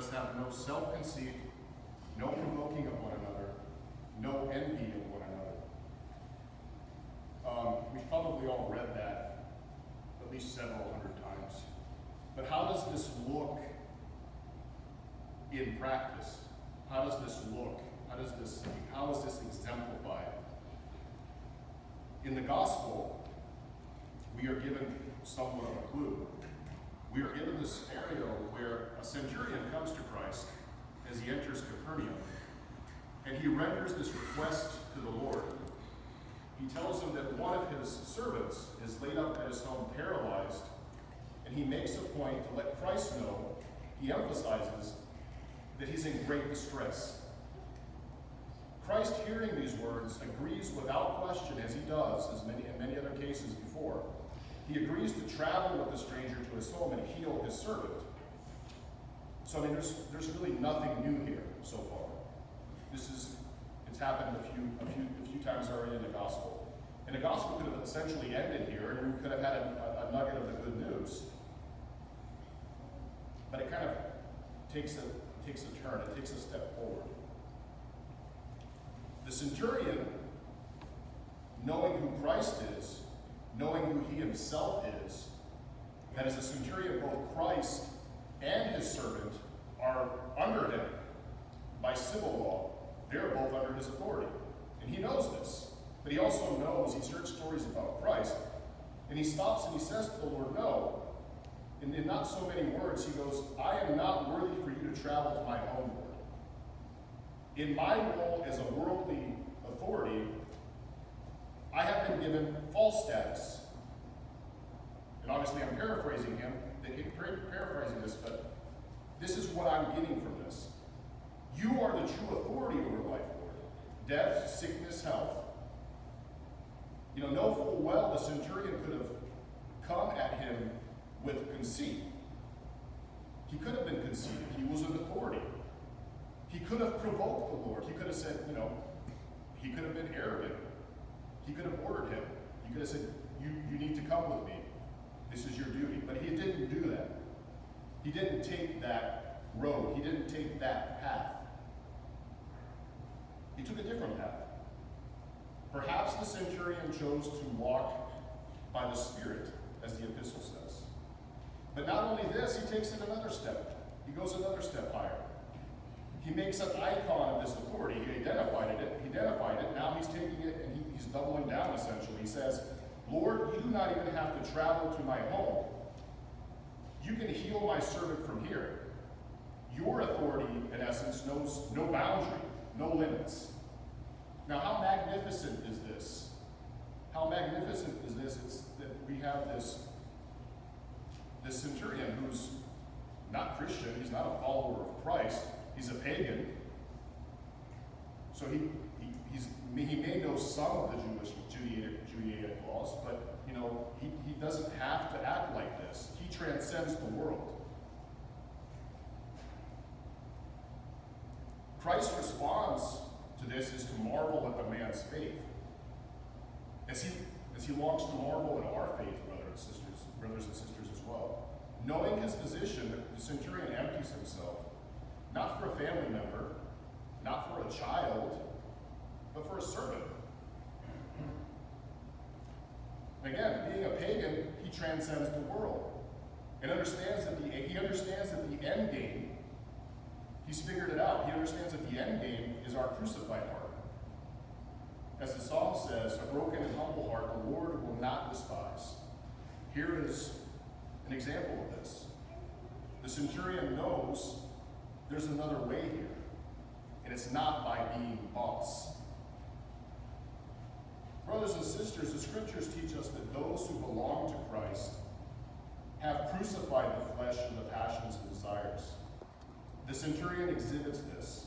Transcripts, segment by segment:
us have no self-conceit, no provoking of one another, no envy of one another. We've probably all read that at least several hundred times. But how does this look in practice? How does this look? How is this exemplified? In the gospel, we are given somewhat of a clue. We are given this scenario where a centurion comes to Christ as he enters Capernaum, and he renders this request to the Lord. He tells him that one of his servants is laid up at his home paralyzed, and he makes a point to let Christ know, he emphasizes, that he's in great distress. Christ, hearing these words, agrees without question, as he does in many other cases before. He agrees to travel with the stranger to his home and heal his servant. So I mean, there's really nothing new here so far. It's happened a few times already in the gospel. And the gospel could have essentially ended here, and we could have had a nugget of the good news. But it kind of takes a turn. It takes a step forward. The centurion, knowing who Christ is, knowing who he himself is, that as a centurion, both Christ and his servant are under him by civil law. They're both under his authority. And he knows this. But he also knows, he's heard stories about Christ, and he stops and he says to the Lord, no. And in not so many words, he goes, I am not worthy for you to travel to my home, Lord. In my role as a worldly authority, I have been given false status. And obviously I'm paraphrasing him, paraphrasing this, but this is what I'm getting from this. You are the true authority over life, Lord. Death, sickness, health. You know full well the centurion could have come at him with conceit. He could have been conceited. He was an authority. He could have provoked the Lord. He could have said, he could have been arrogant. He could have ordered him. He could have said, you need to come with me. This is your duty. But he didn't do that. He didn't take that road. He didn't take that path. He took a different path. Perhaps the centurion chose to walk by the Spirit, as the epistle says. But not only this, he takes it another step. He goes another step higher. He makes an icon of this authority. He identified it. Now he's taking it and he's doubling down essentially. He says, Lord, you do not even have to travel to my home. You can heal my servant from here. Your authority, in essence, knows no boundary, no limits. Now, how magnificent is this? How magnificent is this? It's that we have this centurion who's not Christian. He's not a follower of Christ. He's a pagan. So he may know some of the Judaic laws, but he doesn't have to act like this. He transcends the world. Christ's response to this is to marvel at the man's faith. As he longs to marvel at our faith, brothers and sisters as well. Knowing his position, the centurion empties himself, not for a family member, not for a child, but for a servant. Again, being a pagan, he transcends the world and understands that the end game, he's figured it out. He understands that the end game is our crucified heart. As the psalm says, a broken and humble heart the Lord will not despise. Here is an example of this. The centurion knows there's another way here, and it's not by being boss. Brothers and sisters, the scriptures teach us that those who belong to Christ have crucified the flesh and the passions and desires. The centurion exhibits this.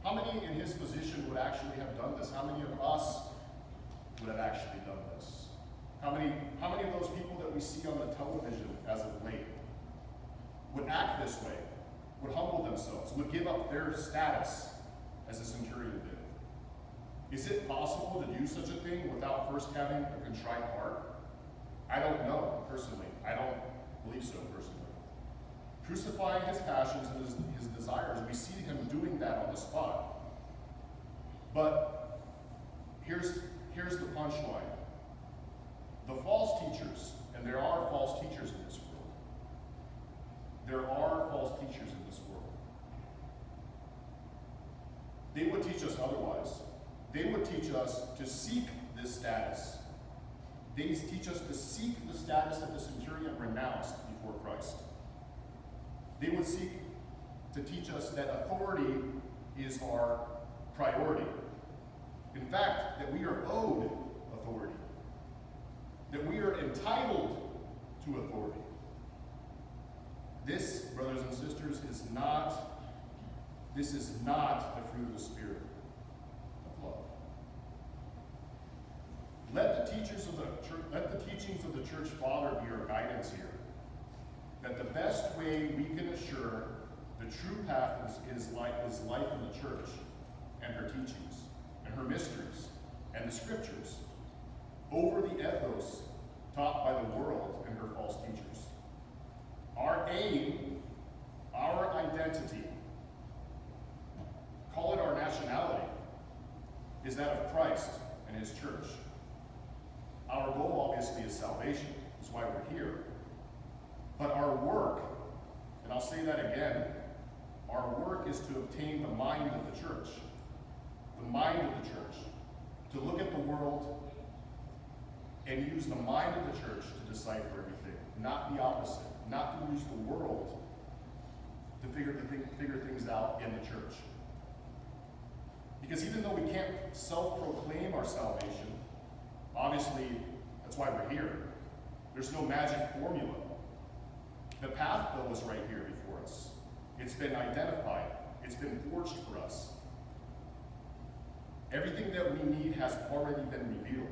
How many in his position would actually have done this? How many of us would have actually done this? How many of those people that we see on the television as of late would act this way, would humble themselves, would give up their status as the centurion did? Is it possible to do such a thing without first having a contrite heart? I don't know, personally. I don't believe so, personally. crucifying his passions and his desires. We see him doing that on the spot. But here's the punchline. The false teachers, and there are false teachers in this world. There are false teachers in this world. They would teach us otherwise. They would teach us to seek this status. They teach us to seek the status that the centurion renounced before Christ. They would seek to teach us that authority is our priority. In fact, that we are owed authority. That we are entitled to authority. This, brothers and sisters, is not the fruit of the Spirit of love. Let the teachings of the church father be our guidance here. That the best way we can assure the true path is life in the church and her teachings and her mysteries and the scriptures over the ethos taught by the world and her false teachers. Our aim, our identity, call it our nationality, is that of Christ and his church. Our goal, obviously, is salvation. That's why we're here. But our work, and I'll say that again, our work is to obtain the mind of the church. The mind of the church. To look at the world and use the mind of the church to decipher everything, not the opposite. Not to use the world to figure things out in the church. Because even though we can't self-proclaim our salvation, obviously that's why we're here. There's no magic formula. The path, though, is right here before us. It's been identified. It's been forged for us. Everything that we need has already been revealed.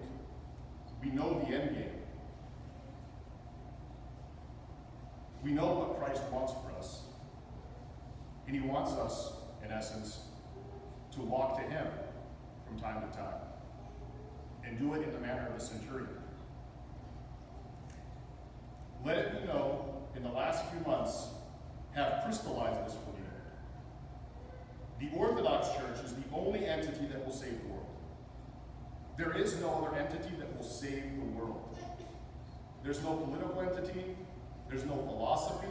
We know the end game. We know what Christ wants for us. And he wants us, in essence, to walk to him from time to time. And do it in the manner of a centurion. Let it be known, in the last few months, have crystallized this for you. The Orthodox Church is the only entity that will save the world. There is no other entity that will save the world. There's no political entity. There's no philosophy.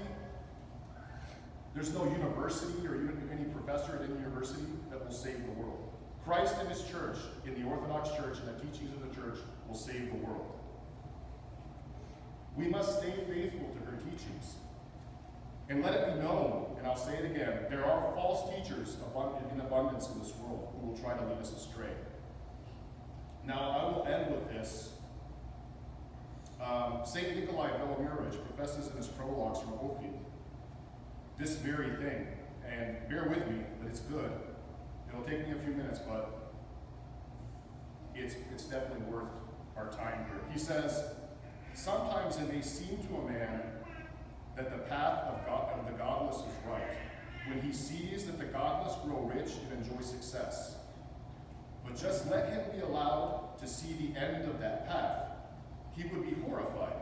There's no university or even any professor at any university that will save the world. Christ and his church, in the Orthodox Church and the teachings of the church, will save the world. We must stay faithful to her teachings. And let it be known, and I'll say it again, there are false teachers in abundance in this world who will try to lead us astray. Now, I will end with this. St. Nikolai Velimirovich professes in his prologues from Ophid this very thing. And bear with me, but it's good. It'll take me a few minutes, but it's definitely worth our time here. He says, sometimes it may seem to a man that the path of the godless is right, when he sees that the godless grow rich and enjoy success. But just let him be allowed to see the end of that path. He would be horrified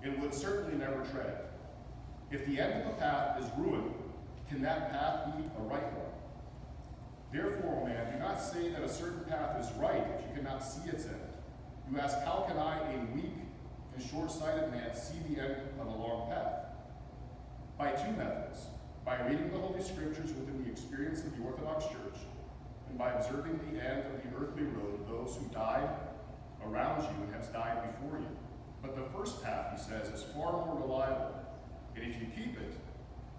and would certainly never tread it. If the end of the path is ruin, can that path be a right one? Therefore, O man, do not say that a certain path is right if you cannot see its end. You ask, how can I, a weak and short-sighted man, see the end of a long path? By two methods. By reading the Holy Scriptures within the experience of the Orthodox Church, and by observing the end of the earthly road of those who died around you and has died before you. But the first path, he says, is far more reliable, and if you keep it,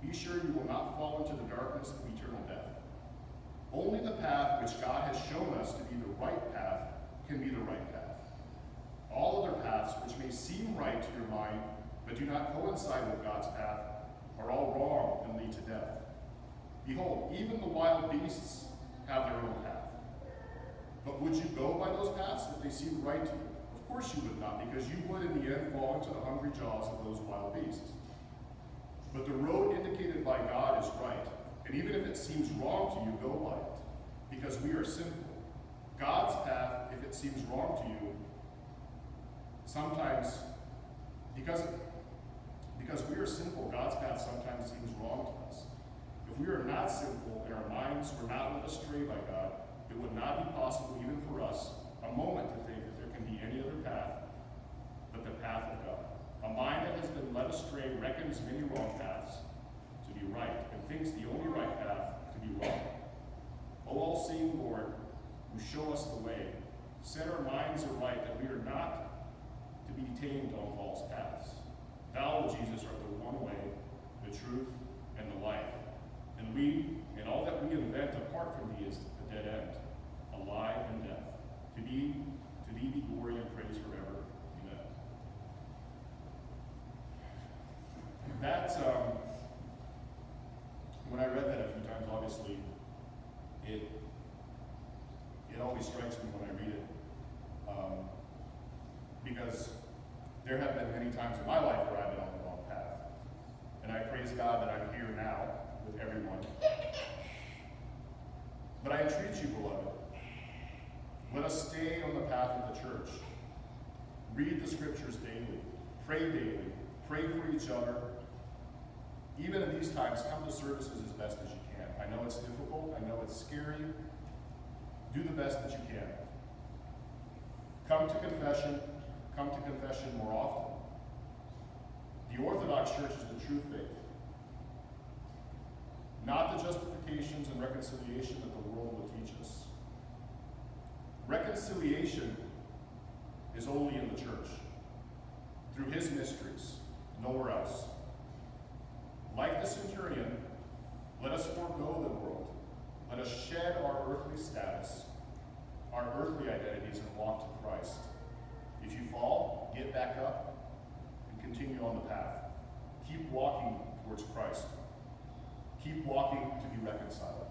be sure you will not fall into the darkness of eternal death. Only the path which God has shown us to be the right path can be the right path. All other paths which may seem right to your mind, but do not coincide with God's path, are all wrong and lead to death. Behold, even the wild beasts have their own path. But would you go by those paths if they seemed right to you? Of course you would not, because you would in the end fall into the hungry jaws of those wild beasts. But the road indicated by God is right, and even if it seems wrong to you, go by it, because we are sinful. God's path, if it seems wrong to you, sometimes, because we are sinful, God's path sometimes seems If we are not sinful and our minds were not led astray by God, it would not be possible even for us a moment to think that there can be any other path but the path of God. A mind that has been led astray reckons many wrong paths to be right and thinks the only right path to be wrong. O all-seeing Lord, who show us the way, set our minds aright that we are not to be tamed on false paths. Thou, O Jesus, art the one way, the truth, and the life. And we, and all that we invent apart from thee is a dead end, a lie and death. To thee be glory and praise forever. Amen. That, when I read that a few times, obviously, it always strikes me when I read it. Because there have been many times in my life where I've been on the wrong path. And I praise God that I'm here now with everyone. But I entreat you, beloved, let us stay on the path of the church. Read the scriptures daily. Pray for each other. Even in these times, come to services as best as you can. I know it's difficult. I know it's scary. Do the best that you can. Come to confession. Come to confession more often. The Orthodox Church is the true faith. Not the justifications and reconciliation that the world will teach us. Reconciliation is only in the church, through his mysteries, nowhere else. Like the centurion, let us forego the world. Let us shed our earthly status, our earthly identities, and walk to Christ. If you fall, get back up and continue on the path. Keep walking towards Christ. Keep walking to be reconciled.